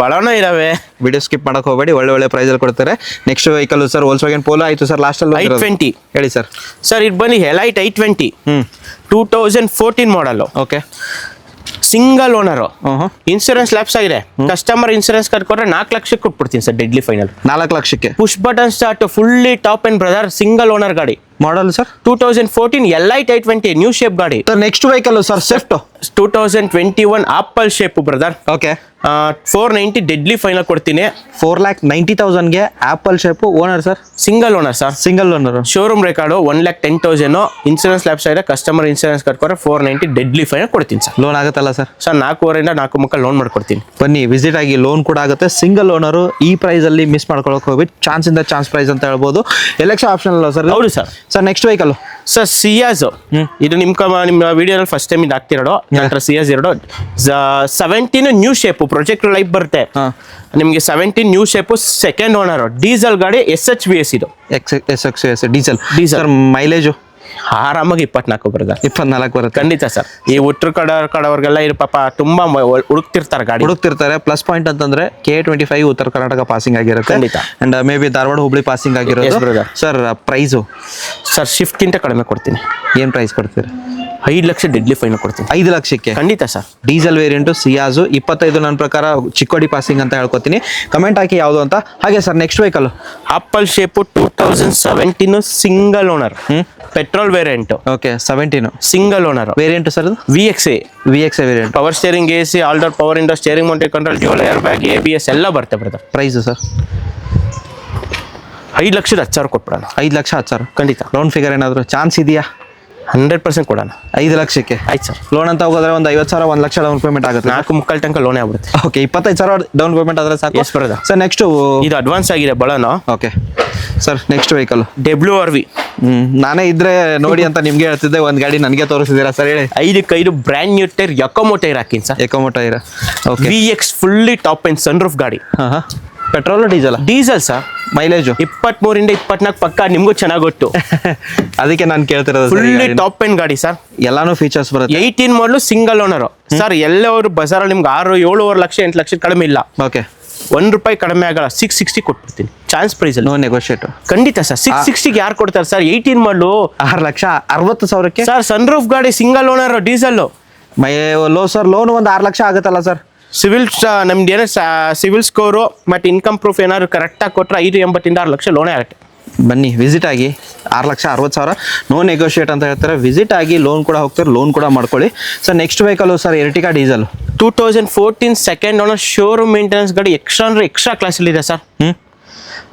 [SPEAKER 2] ಬಲೋನೋ ಇದಾವೆ.
[SPEAKER 1] ವಿಡಿಯೋ ಸ್ಕಿಪ್ ಮಾಡಕ್ ಹೋಗಬೇಡಿ. ಒಳ್ಳೆ ಪ್ರೈಸಲ್ಲಿ ಕೊಡ್ತಾರೆ. Next vehicle sir Volkswagen polo ಆಯ್ತು ಸರ್. ಲಾಸ್ಟ್ ಅಲ್ಲಿ
[SPEAKER 2] i20
[SPEAKER 1] ಹೇಳಿ ಸರ್.
[SPEAKER 2] ಸರ್ ಇದು ಬನ್ನಿ Elite i20 2014 ಮಾಡಲು.
[SPEAKER 1] ಓಕೆ.
[SPEAKER 2] ಸಿಂಗಲ್ ಓನರು,
[SPEAKER 1] ಹ್ಞೂ
[SPEAKER 2] ಇನ್ಸೂರೆನ್ಸ್ ಲ್ಯಾಪ್ಸ್ ಆಗಿದೆ, ಕಸ್ಟಮರ್ ಇನ್ಸೂರೆನ್ಸ್ ಕಾರ್ಡ್ ಕೊಟ್ರೆ 4 ಲಕ್ಷಕ್ಕೆ ಕೊಟ್ಬಿಡ್ತೀನಿ ಸರ್ ಡೆಡ್ಲಿ ಫೈನಲ್.
[SPEAKER 1] 4 ಲಕ್ಷಕ್ಕೆ
[SPEAKER 2] push button start, fully top and brother, single owner ಗಾಡಿ.
[SPEAKER 1] Model sir
[SPEAKER 2] 2014 LI 820 new shape ಗಾಡಿ.
[SPEAKER 1] Sir next vehicle sir Swift
[SPEAKER 2] 2021 apple shape brother.
[SPEAKER 1] Okay
[SPEAKER 2] 490 deadly final ಕೊಡ್ತೀನಿ.
[SPEAKER 1] 4,90,000ಗೆ apple shape. Owner sir
[SPEAKER 2] single owner sir,
[SPEAKER 1] single owner.
[SPEAKER 2] Showroom record 1,10,000. Insurance lapse ಆಗಿದೆ, ಕಸ್ಟಮರ್ ಇನ್ಸೂರೆನ್ಸ್ ಕಟ್ಕೊಂಡ್ರೆ 490 ಡೆಡ್ಲಿ ಫೈನಲ್ ಕೊಡ್ತೀನಿ ಸರ್.
[SPEAKER 1] ಲೋನ್ ಆಗುತ್ತಲ್ಲ ಸರ್?
[SPEAKER 2] ಸರ್ 4.5 4 ಲೋನ್ ಮಾಡ್ಕೊಡ್ತೀನಿ.
[SPEAKER 1] ಬನ್ನಿ ವಿಸಿಟ್ ಆಗಿ, ಲೋನ್ ಕೂಡ ಆಗುತ್ತೆ. ಸಿಂಗಲ್ ಓನರು ಈ ಪ್ರೈಸ್ ಅಲ್ಲಿ ಮಿಸ್ ಮಾಡ್ಕೊಳಕ್ ಹೋಗ್ಬಿಟ್ಟು ಚಾನ್ಸ್ ಇಂದ ಚಾನ್ಸ್ ಪ್ರೈಸ್ ಅಂತ ಹೇಳ್ಬೋದು. ಎಲೆಕ್ಷನ್ ಆಪ್ಷನ್ ಅಲ್ಲ ಸರ್?
[SPEAKER 2] ಹೌದು sir.
[SPEAKER 1] Sir next vehicle
[SPEAKER 2] sir Ciaz, ಇದು ನಿಮ್ಮ ವಿಡಿಯೋದಲ್ಲಿ ಫಸ್ಟ್ ಟೈಮ್ ಇದು ಆಗ್ತಿರೋದು. Ciaz 17 new shape projector light ಬರುತ್ತೆ ನಿಮಗೆ. 17 new shape, second owner, diesel ಗಾಡಿ, SHVS ಇದು.
[SPEAKER 1] SXS diesel.
[SPEAKER 2] Diesel
[SPEAKER 1] sir mileage
[SPEAKER 2] ಆರಾಮಾಗಿ 24 ಬರುತ್ತೆ.
[SPEAKER 1] 24 ಬರುತ್ತೆ
[SPEAKER 2] ಖಂಡಿತ ಸರ್. ಈ ಉತ್ತರ ಕಡೆಯವ್ರಿಗೆಲ್ಲ ಇರೋ ಪಾಪ ತುಂಬಾ ಹುಡುಕ್ತಿರ್ತಾರೆ ಗಾಡಿ,
[SPEAKER 1] ಹುಡುಕ್ತಿರ್ತಾರೆ. ಪ್ಲಸ್ ಪಾಯಿಂಟ್ ಅಂತಂದ್ರೆ K25 ಉತ್ತರ ಕರ್ನಾಟಕ ಪಾಸಿಂಗ್ ಆಗಿರುತ್ತೆ.
[SPEAKER 2] ಖಂಡಿತ.
[SPEAKER 1] And may be Dharwad Hubli passing ಆಗಿರೋದು. ಸರ್ ಪ್ರೈಸು
[SPEAKER 2] ಸರ್ ಶಿಫ್ಟ್ಗಿಂತ ಕಡಿಮೆ ಕೊಡ್ತೀನಿ.
[SPEAKER 1] ಏನ್ ಪ್ರೈಸ್ ಕೊಡ್ತೀರಿ?
[SPEAKER 2] 5 ಲಕ್ಷ ಡೆಡ್ಲಿ ಫೈನ್ ಕೊಡ್ತೀನಿ.
[SPEAKER 1] 5 ಲಕ್ಷಕ್ಕೆ?
[SPEAKER 2] ಖಂಡಿತ ಸರ್.
[SPEAKER 1] ಡೀಸೆಲ್ ವೇರಿಯಂಟು ಸಿಯಾಜು 25 ನನ್ನ ಪ್ರಕಾರ ಚಿಕ್ಕೋಡಿ ಪಾಸಿಂಗ್ ಅಂತ ಹೇಳ್ಕೊತೀನಿ. ಕಮೆಂಟ್ ಹಾಕಿ ಯಾವುದು ಅಂತ. ಹಾಗೆ sir next vehicle
[SPEAKER 2] apple shape 2017 single owner, petrol variant.
[SPEAKER 1] Okay 17
[SPEAKER 2] single owner
[SPEAKER 1] variant sir.
[SPEAKER 2] VXA
[SPEAKER 1] variant.
[SPEAKER 2] Power steering, AC, older power window, steering mounted control, dual airbag, ABS ಎಲ್ಲ ಬರುತ್ತೆ ಬ್ರದರ್.
[SPEAKER 1] Price sir
[SPEAKER 2] 5,10,000 ಕೊಟ್ಬಿಡೋಣ.
[SPEAKER 1] 5,10,000
[SPEAKER 2] ಖಂಡಿತ.
[SPEAKER 1] ಲೋನ್ ಫಿಗರ್ ಏನಾದರೂ ಚಾನ್ಸ್ ಇದೆಯಾ?
[SPEAKER 2] 100% ಕೊಡೋಣ.
[SPEAKER 1] 5 ಲಕ್ಷಕ್ಕೆ
[SPEAKER 2] ಆಯ್ತು ಸರ್.
[SPEAKER 1] ಲೋನ್ ಅಂತ ಹೋಗೋದ್ರೆ ಒಂದು 50,000 1 ಲಕ್ಷ ಡೌನ್ ಪೇಮೆಂಟ್ ಆಗುತ್ತೆ.
[SPEAKER 2] 4.25 ತನಕ ಲೋನೇ ಆಗ್ಬಿಡುತ್ತೆ.
[SPEAKER 1] ಓಕೆ 25,000 ಡೌನ್ ಪೇಮೆಂಟ್ ಆದ್ರೆ ಸಾಕು.
[SPEAKER 2] ಎಸ್ ಬರೋದ
[SPEAKER 1] ಸರ್ ನೆಕ್ಸ್ಟ್
[SPEAKER 2] ಇದು ಅಡ್ವಾನ್ಸ್ ಆಗಿದೆ ಬಳನ.
[SPEAKER 1] Okay sir next vehicle
[SPEAKER 2] WRV.
[SPEAKER 1] ನಾನೇ ಇದ್ರೆ ನೋಡಿ ಅಂತ ನಿಮ್ಗೆ ಹೇಳ್ತಿದ್ದೆ, ಒಂದು ಗಾಡಿ ನನಗೆ ತೋರಿಸಿದ್ದೀರಾ ಸರ್? ಹೇಳಿ.
[SPEAKER 2] 5 brand new tyre Yokohama tyre ಹಾಕಿನಿ sir.
[SPEAKER 1] Yokohama tyre. Okay
[SPEAKER 2] VX fully top end sunroof ಗಾಡಿ.
[SPEAKER 1] ಹಾಂ petrol diesel?
[SPEAKER 2] Diesel sir.
[SPEAKER 1] Mileage
[SPEAKER 2] 23 24 ಪಕ್ಕ, ನಿಮಗೂ ಚೆನ್ನಾಗಿ ಗೊತ್ತು.
[SPEAKER 1] ಅದಕ್ಕೆ ನಾನು ಕೇಳ್ತಿರೋದು.
[SPEAKER 2] ಫುಲ್ಲಿ ಟಾಪ್ ಅಂಡ್ ಗಾಡಿ ಸರ್.
[SPEAKER 1] ಎಲ್ಲಾನು ಫೀಚರ್ಸ್ ಬರುತ್ತೆ.
[SPEAKER 2] 18 ಮಾಡಲು ಸಿಂಗಲ್ ಓನರ್ ಸರ್. ಎಲ್ಲವರು ಬಜಾರಲ್ಲಿ ನಿಮ್ಗೆ 6-7 ಲಕ್ಷ 8 ಲಕ್ಷ ಕಡಿಮೆ ಇಲ್ಲ.
[SPEAKER 1] ಓಕೆ
[SPEAKER 2] ₹1 ಕಡಿಮೆ ಆಗಲ್ಲ. 660 ಕೊಟ್ಬಿಡ್ತೀನಿ ಚಾನ್ಸ್ ಪ್ರೈಸ್ ಅಲ್ಲಿ.
[SPEAKER 1] No negotiate.
[SPEAKER 2] ಖಂಡಿತ ಸರ್. 660 ಯಾರು ಕೊಡ್ತಾರೆ ಸರ್? 18 ಮಾಡಲು
[SPEAKER 1] 6,60,000ಕ್ಕೆ
[SPEAKER 2] ಸರ್. ಸನ್ ರೂಫ್ ಗಾಡಿ, ಸಿಂಗಲ್ ಓನರ್, ಡೀಸೆಲ್.
[SPEAKER 1] ಲೋ ಸರ್ ಲೋನ್ ಒಂದು 6 ಲಕ್ಷ ಆಗುತ್ತಲ್ಲ ಸರ್?
[SPEAKER 2] ಸಿವಿಲ್ ನಮ್ದು ಏನೋ ಸಿವಿಲ್ ಸ್ಕೋರು ಮತ್ತು ಇನ್ಕಮ್ ಪ್ರೂಫ್ ಏನಾದ್ರು ಕರೆಕ್ಟಾಗಿ ಕೊಟ್ಟರೆ 580 ಇಂದ 6 ಲಕ್ಷ ಲೋನೇ ಆಗುತ್ತೆ.
[SPEAKER 1] ಬನ್ನಿ ವಿಸಿಟ್ ಆಗಿ. 6,60,000 ನೋ ನೆಗೋಷಿಯೇಟ್ ಅಂತ ಹೇಳ್ತಾರೆ. ವಿಸಿಟ್ ಆಗಿ ಲೋನ್ ಕೂಡ ಹೋಗ್ತಾರೆ, ಲೋನ್ ಕೂಡ ಮಾಡ್ಕೊಳ್ಳಿ. Sir next vehicle sir Ertiga diesel
[SPEAKER 2] 2014 second owner, showroom maintenance ಗಾಡಿ, ಎಕ್ಸ್ಟ್ರಾ ಕ್ಲಾಸಲ್ಲಿ ಇದೆ ಸರ್.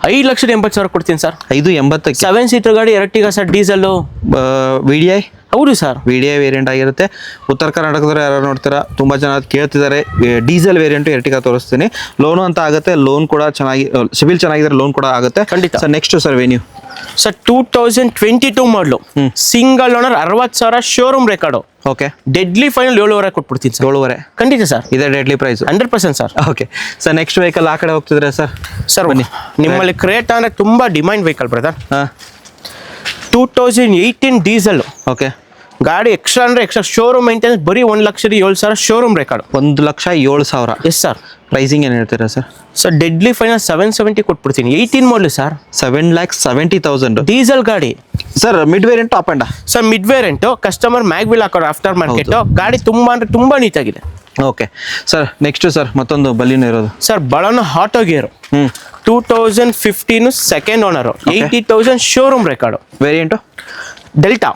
[SPEAKER 2] 5,80,000 ಕೊಡ್ತೀನಿ ಸರ್.
[SPEAKER 1] 5,80,000
[SPEAKER 2] 7 ಸೀಟರ್ ಗಾಡಿ ಎರ್ಟಿಗಾ ಸರ್. Diesel
[SPEAKER 1] VDI.
[SPEAKER 2] ಹೌದು ಸರ್.
[SPEAKER 1] VDI ವೇರಿಯಂಟ್ ಆಗಿರುತ್ತೆ. ಉತ್ತರ ಕರ್ನಾಟಕದವ್ರು ಯಾರು ನೋಡ್ತೀರಾ, ತುಂಬ ಜನ ಕೇಳ್ತಿದ್ದಾರೆ. ಡೀಸೆಲ್ ವೇರಿಯಂಟು ಎರ್ಟಿಗಾ ತೋರಿಸ್ತೀನಿ. ಲೋನು ಅಂತ ಆಗುತ್ತೆ, ಲೋನ್ ಕೂಡ ಚೆನ್ನಾಗಿ, ಸಿವಿಲ್ ಚೆನ್ನಾಗಿದ್ರೆ ಲೋನ್ ಕೂಡ ಆಗುತ್ತೆ.
[SPEAKER 2] ಖಂಡಿತ.
[SPEAKER 1] Sir next sir Venue
[SPEAKER 2] sir 2022 model, single owner, 60,000, showroom record.
[SPEAKER 1] Okay
[SPEAKER 2] deadly final 7,500 ಕೊಟ್ಬಿಡ್ತೀನಿ ಸರ್.
[SPEAKER 1] 7,500?
[SPEAKER 2] ಖಂಡಿತ ಸರ್.
[SPEAKER 1] ಇದೇ deadly price?
[SPEAKER 2] 100% sir.
[SPEAKER 1] Okay sir next vehicle ಆ ಕಡೆ ಹೋಗ್ತಿದ್ರೆ ಸರ್.
[SPEAKER 2] ಸರ್ ಬನ್ನಿ, ನಿಮ್ಮಲ್ಲಿ ಕ್ರೇಟಾ ಅಂದರೆ ತುಂಬ ಡಿಮ್ಯಾಂಡ್ ವೆಹಿಕಲ್ ಬ್ರದರ್.
[SPEAKER 1] ಹಾಂ
[SPEAKER 2] 2018 ಡೀಸೆಲ್.
[SPEAKER 1] ಓಕೆ
[SPEAKER 2] ಗಾಡಿ ಎಕ್ಸ್ಟ್ರಾ ಅಂದರೆ ಎಕ್ಸ್ಟ್ರಾ, ಶೋರೂಮ್ ಮೇಂಟೆನೆನ್ಸ್ ಬರೀ 1,07,000, showroom record.
[SPEAKER 1] 1,07,000?
[SPEAKER 2] Yes sir.
[SPEAKER 1] Pricing ಏನು ಹೇಳ್ತೀರಾ ಸರ್?
[SPEAKER 2] ಸರ್ ಡೆಡ್ಲಿ ಫೈನಲ್ 770 ಕೊಟ್ಬಿಡ್ತೀನಿ. 18 ಮಾಡಲು ಸರ್.
[SPEAKER 1] 7,70,000
[SPEAKER 2] ಡೀಸೆಲ್ ಗಾಡಿ
[SPEAKER 1] sir. Mid variant top end
[SPEAKER 2] sir? Mid variant, customer mag wheel ಹಾಕೋರು, ಆಫ್ಟರ್ ಮಾರ್ಕೆಟ್ ಗಾಡಿ. ತುಂಬ ಅಂದರೆ ತುಂಬ ನೀಟಾಗಿದೆ.
[SPEAKER 1] ಓಕೆ ಸರ್ ನೆಕ್ಸ್ಟ್ ಸರ್ ಮತ್ತೊಂದು ಬಲಿನೋ ಇರೋದು
[SPEAKER 2] sir. Baleno auto gear 2015 second owner, 80,000, showroom record.
[SPEAKER 1] Variant
[SPEAKER 2] Delta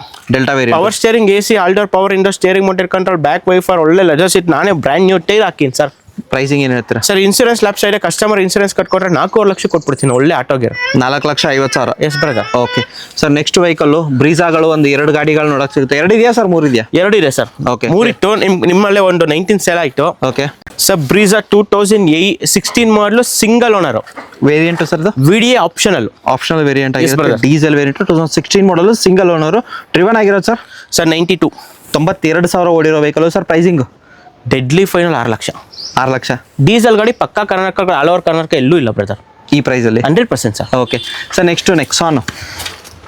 [SPEAKER 1] variant.
[SPEAKER 2] Power steering, AC, older power window, steering mounted control, back wiper, ಒಳ್ಳೆ ಲೆದರ್ ಸೀಟ್. ನಾನೇ ಬ್ರ್ಯಾಂಡ್ ನ್ಯೂ ಟೈರ್ ಹಾಕಿನಿ ಸರ್.
[SPEAKER 1] ಪ್ರೈಸಿಂಗ್ ಏನು ಹೇಳ್ತೀರಾ
[SPEAKER 2] ಸರ್? ಇನ್ಸೂರೆನ್ಸ್ ಲ್ಯಾಪ್ಸ್ ಇದೆ, ಕಸ್ಟಮರ್ ಇನ್ಸೂರೆನ್ಸ್ ಕಟ್ಕೊಟ್ರೆ 4,500,000 ಲಕ್ಷ ಕೊಟ್ಬಿಡ್ತೀನಿ. ಒಳ್ಳೆ auto gear.
[SPEAKER 1] 4,50,000?
[SPEAKER 2] Yes brother.
[SPEAKER 1] Okay sir next vehicle ಬ್ರೀಜಾಗಳು ಒಂದು 2 ಗಾಡಿಗಳು ನೋಡಕ್ ಸಿಗುತ್ತೆ. 2 ಇದೆಯಾ ಸರ್? 3 ಇದೆಯಾ?
[SPEAKER 2] 2 ಇದೆ ಸರ್.
[SPEAKER 1] ಓಕೆ
[SPEAKER 2] 3 ಇತ್ತು. ನಿಮ್ಮಲ್ಲೇ ಒಂದು 19 ಸೇಲ್ ಆಯಿತು.
[SPEAKER 1] Okay
[SPEAKER 2] sir Brezza 2016 model, single owner.
[SPEAKER 1] Variant sir?
[SPEAKER 2] VDA optional
[SPEAKER 1] variant ಆಗಿರುತ್ತೆ. Diesel variant 2016 model, single owner. Driven ಆಗಿರೋದು ಸರ್?
[SPEAKER 2] ಸರ್ 92.
[SPEAKER 1] 92,000 ಓಡಿರೋ vehicle sir. Pricing
[SPEAKER 2] deadly final 6 lakh.
[SPEAKER 1] 6 lakh
[SPEAKER 2] diesel ಗಾಡಿ. ಪಕ್ಕಾ ಕರ್ನಾಟಕ, ಆಲ್ ಓವರ್ ಕರ್ನಾಟಕ ಎಲ್ಲೂ ಇಲ್ಲ ಬ್ರದರ್
[SPEAKER 1] ಈ ಪ್ರೈಸಲ್ಲಿ.
[SPEAKER 2] 100% sir.
[SPEAKER 1] Okay sir next Nexon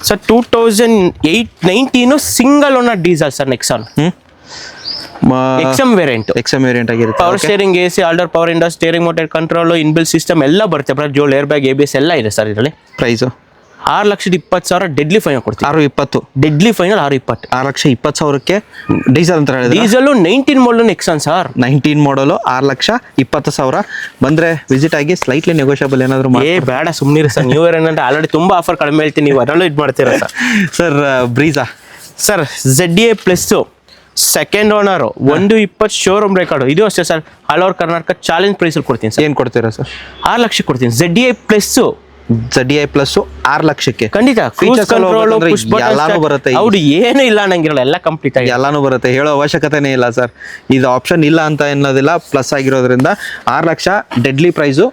[SPEAKER 2] sir 2019 single owner diesel sir. Nexon XM variant.
[SPEAKER 1] Variant ಆಗಿರುತ್ತೆ.
[SPEAKER 2] Power steering, AC, older power window, steering mounted control, inbuilt system ಎಲ್ಲ ಬರುತ್ತೆ brother. Dual airbag, ABS ಎಲ್ಲ ಇದೆ ಸರ್ ಇದರಲ್ಲಿ.
[SPEAKER 1] ಪ್ರೈಸು
[SPEAKER 2] 6,20,000 ಡೆಡ್ಲಿ ಫೈನಲ್ ಕೊಡ್ತೀನಿ.
[SPEAKER 1] 620
[SPEAKER 2] ಡೆಡ್ಲಿ ಫೈನಲ್ 6,20.
[SPEAKER 1] 6,20,000ಕ್ಕೆ ಡೀಸೆಲ್ ಅಂತ ಹೇಳಿದ್ರೆ
[SPEAKER 2] ಡೀಸೆಲ್ 19 ಮಾಡಲ್ ನೆಕ್ಸಾನ್ ಸರ್.
[SPEAKER 1] 19 ಮಾಡಲು 6,20,000 ಬಂದ್ರೆ ವಿಸಿಟ್ ಆಗಿ ಸ್ಲೈಟ್ಲಿ ನೆಗೋಷಿಯಬಲ್ ಏನಾದ್ರು
[SPEAKER 2] ಬೇಡ ಸುಮ್ಮನಿರಿ ಸರ್. ನ್ಯೂ ಇಯರ್ ಏನಂದ್ರೆ ಆಲ್ರೆಡಿ ತುಂಬಾ ಆಫರ್ ಕಡಿಮೆ ಹೇಳ್ತೀನಿ, ನೀವು ಅದರಲ್ಲೂ ಇದು ಮಾಡ್ತೀರಾ sir.
[SPEAKER 1] Sir Brezza
[SPEAKER 2] sir ZA plus second owner 120 showroom record. ಇದು ಅಷ್ಟೇ sir, all over Karnataka challenge ಪ್ರೈಸಲ್ಲಿ ಕೊಡ್ತೀನಿ ಸರ್.
[SPEAKER 1] ಏನು ಕೊಡ್ತೀರಾ ಸರ್?
[SPEAKER 2] 6 ಲಕ್ಷ ಕೊಡ್ತೀನಿ. ZA ಪ್ಲಸ್
[SPEAKER 1] ZDI ಪ್ಲಸ್ 6 ಲಕ್ಷಕ್ಕೆ
[SPEAKER 2] ಖಂಡಿತ.
[SPEAKER 1] Features ಎಲ್ಲ ಹೋಗ್ಬೇಕಂದ್ರೆ ಎಲ್ಲಾನು ಬರುತ್ತೆ.
[SPEAKER 2] ಹೌದು, ಏನು ಇಲ್ಲ ನಂಗಿರಲ್ಲ, ಎಲ್ಲ ಕಂಪ್ಲೀಟ್ ಆಗಿ
[SPEAKER 1] ಎಲ್ಲಾನು ಬರುತ್ತೆ, ಹೇಳೋ ಅವಶ್ಯಕತೆನೇ ಇಲ್ಲ ಸರ್. ಇದು ಆಪ್ಷನ್ ಇಲ್ಲ ಅಂತ ಅನ್ನೋದಿಲ್ಲ, ಪ್ಲಸ್ ಆಗಿರೋದ್ರಿಂದ 6 lakh deadly price,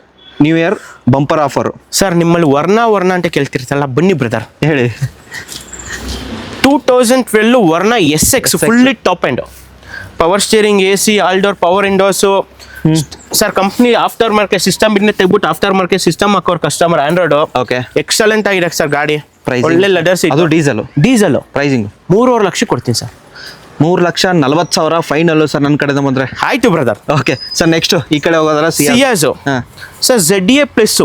[SPEAKER 1] new year bumper offer.
[SPEAKER 2] Sir ನಿಮ್ಮಲ್ಲಿ ವರ್ಣ ಅಂತ ಕೇಳ್ತಿರ್ತಲ್ಲ, ಬನ್ನಿ ಬ್ರದರ್
[SPEAKER 1] ಹೇಳಿ.
[SPEAKER 2] 2012 Verna SX fully top end, power steering, AC, all door, power windows. Sir company aftermarket system ಇದನ್ನ ತೆಗ್ಬಿಟ್ಟು ಆಫ್ಟರ್ ಮಾರ್ಕೆಟ್ ಸಿಸ್ಟಮ್ ಹಾಕೋರ್ ಕಸ್ಟಮರ್ ಆಂಡ್ರಾಯ್ಡ್.
[SPEAKER 1] ಓಕೆ,
[SPEAKER 2] ಎಕ್ಸಲೆಂಟ್ ಆಗಿದೆ ಸರ್ ಗಾಡಿ.
[SPEAKER 1] Pricing?
[SPEAKER 2] ಒಳ್ಳೆ ಲೆದರ್ಸ್.
[SPEAKER 1] ಅದು ಡೀಸೆಲ್
[SPEAKER 2] ಪ್ರೈಸಿಂಗ್ 3.5 ಲಕ್ಷ ಕೊಡ್ತೀನಿ ಸರ್.
[SPEAKER 1] 3,40,000 ಫೈನಲ್ ಸರ್ ನನ್ನ ಕಡೆಯಿಂದ ಬಂದ್ರೆ.
[SPEAKER 2] ಆಯ್ತು ಬ್ರದರ್.
[SPEAKER 1] ಓಕೆ ಸರ್, ನೆಕ್ಸ್ಟ್ ಈ ಕಡೆ ಹೋಗೋದಲ್ಲ
[SPEAKER 2] Ciaz. Sir ZDA plus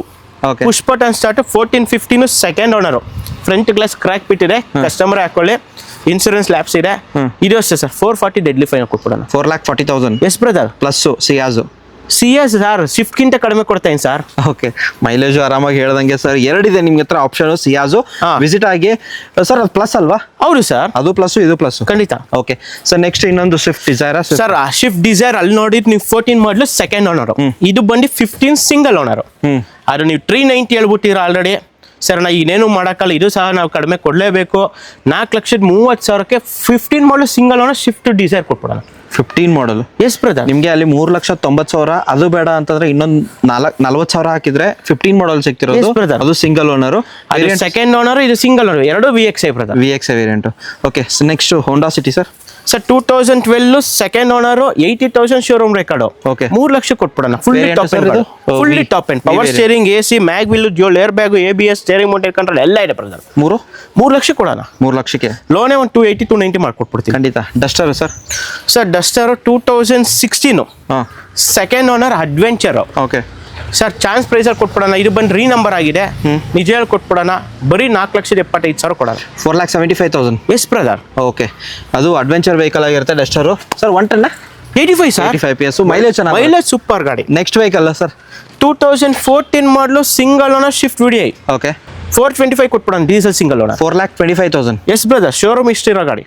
[SPEAKER 1] okay,
[SPEAKER 2] push button start 14-15 second owner. Front glass crack ಬಿಟ್ಟಿದೆ, ಕಸ್ಟಮರ್ ಹಾಕೊಳ್ಳಿ. ಇನ್ಶೂರೆನ್ಸ್ ಲ್ಯಾಪ್ಸ್ ಇದೆ. ಇದು ಅಷ್ಟೇ ಸರ್, 440 ಡೆಡ್ಲಿ ಫೈನ್ ಕೊಟ್ಬಿಡೋಣ.
[SPEAKER 1] 4,40,000
[SPEAKER 2] yes brother.
[SPEAKER 1] Plus Ciaz.
[SPEAKER 2] Sir ಸ್ವಿಫ್ಟ್ಗಿಂತ ಕಡಿಮೆ ಕೊಡ್ತೇನೆ ಸರ್.
[SPEAKER 1] ಓಕೆ, ಮೈಲೇಜು ಆರಾಮಾಗಿ ಹೇಳ್ದಂಗೆ ಸರ್. ಎರಡಿದೆ ನಿಮ್ಗೆ ಹತ್ರ ಆಪ್ಷನ್. ಸಿಯಾಜು ವಿಸಿಟ್ ಆಗಿ ಸರ್, ಅದು ಪ್ಲಸ್ ಅಲ್ವಾ?
[SPEAKER 2] ಹೌದು ಸರ್,
[SPEAKER 1] ಅದು ಪ್ಲಸ್, ಇದು ಪ್ಲಸ್
[SPEAKER 2] ಖಂಡಿತ.
[SPEAKER 1] ಓಕೆ ಸರ್, ನೆಕ್ಸ್ಟ್ ಇನ್ನೊಂದು Swift Dzire
[SPEAKER 2] sir. Swift desire ಅಲ್ಲಿ ನೋಡಿ ನೀವು 14 ಮಾಡಲು ಸೆಕೆಂಡ್ ಓನರು, ಇದು ಬಂದು 15 ಸಿಂಗಲ್ ಓನರು. ಅದು ನೀವು 390 ಹೇಳ್ಬಿಟ್ಟಿರ ಆಲ್ರೆಡಿ. ಸರ್ ನಾ ಇನ್ನೇನು ಮಾಡೋಕ್ಕಲ್ಲ, ಇದು ಸಹ ನಾವು ಕಡಿಮೆ ಕೊಡಲೇಬೇಕು. 4,30,000ಕ್ಕೆ 15 ಮಾಡಲು ಸಿಂಗಲ್ ಓನರ್ ಸ್ವಿಫ್ಟ್ ಡಿಸೈರ್ ಕೊಟ್ಬಿಡೋಣ.
[SPEAKER 1] 15 ಮಾಡಲ್.
[SPEAKER 2] Yes brother.
[SPEAKER 1] ನಿಮಗೆ ಅಲ್ಲಿ 3,90,000 ಅದು ಬೇಡ ಅಂತಂದ್ರೆ ಇನ್ನೊಂದು 40,000 ಹಾಕಿದ್ರೆ 15 ಮಾಡಲ್ ಸಿಗ್ತಿರೋದು.
[SPEAKER 2] Yes, brother.
[SPEAKER 1] ಅದು ಸಿಂಗಲ್ ಓನರ್,
[SPEAKER 2] ಸೆಕೆಂಡ್ ಓನರ್, ಇದು ಸಿಂಗಲ್ ಓನರ್, ಎರಡು VXI brother.
[SPEAKER 1] VXI variant. Okay, next Honda City sir.
[SPEAKER 2] Sir 2012 second owner, 80,000 showroom record.
[SPEAKER 1] Okay.
[SPEAKER 2] 3 lakh ಕೊಟ್ಬಿಡೋಣ. Fully
[SPEAKER 1] Variant
[SPEAKER 2] top
[SPEAKER 1] sir
[SPEAKER 2] end,
[SPEAKER 1] ಇದು?
[SPEAKER 2] Fully top end, power steering, AC, mag wheel, dual air bag, ABS, steering mounted control ಎಲ್ಲ ಇದೆ ಬ್ರದರ್. 3 ಲಕ್ಷ ಕೊಡೋಣ.
[SPEAKER 1] 3 ಲಕ್ಷಕ್ಕೆ
[SPEAKER 2] ಲೋನೇ ಒಂದು 280-290 ಮಾಡ್ಕೊಟ್ಬಿಡ್ತೀನಿ.
[SPEAKER 1] ಖಂಡಿತ. Duster sir.
[SPEAKER 2] ಸರ್ ಡಸ್ಟರ್ 2016
[SPEAKER 1] ಹಾಂ,
[SPEAKER 2] second owner, adventure.
[SPEAKER 1] Okay
[SPEAKER 2] sir chance ಪ್ರೈಸಲ್ಲಿ ಕೊಟ್ಬಿಡೋಣ. ಇದು ಬಂದು ರೀನಂಬರ್ ಆಗಿದೆ, ನಿಜ ಹೇಳಿ ಕೊಟ್ಬಿಡೋಣ. ಬರೀ 4,75,000 ಕೊಡೋಣ.
[SPEAKER 1] 4,75,000.
[SPEAKER 2] Yes brother.
[SPEAKER 1] ಓಕೆ, ಅದು ಅಡ್ವೆಂಚರ್ ವೆಹಿಕಲ್ ಆಗಿರುತ್ತೆ Duster sir. 110
[SPEAKER 2] 85 sir,
[SPEAKER 1] 85 PS, mileage ಚೆನ್ನಾಗಿ.
[SPEAKER 2] ಮೈಲೇಜ್ ಸೂಪರ್ ಗಾಡಿ.
[SPEAKER 1] Next vehicle sir,
[SPEAKER 2] 2014 model single owner Swift VDI.
[SPEAKER 1] Okay,
[SPEAKER 2] 425 ಕೊಟ್ಬಿಡೋಣ. Diesel single owner.
[SPEAKER 1] 4,25,000.
[SPEAKER 2] Yes brother, showroom ಇಷ್ಟಿರೋ ಗಾಡಿ.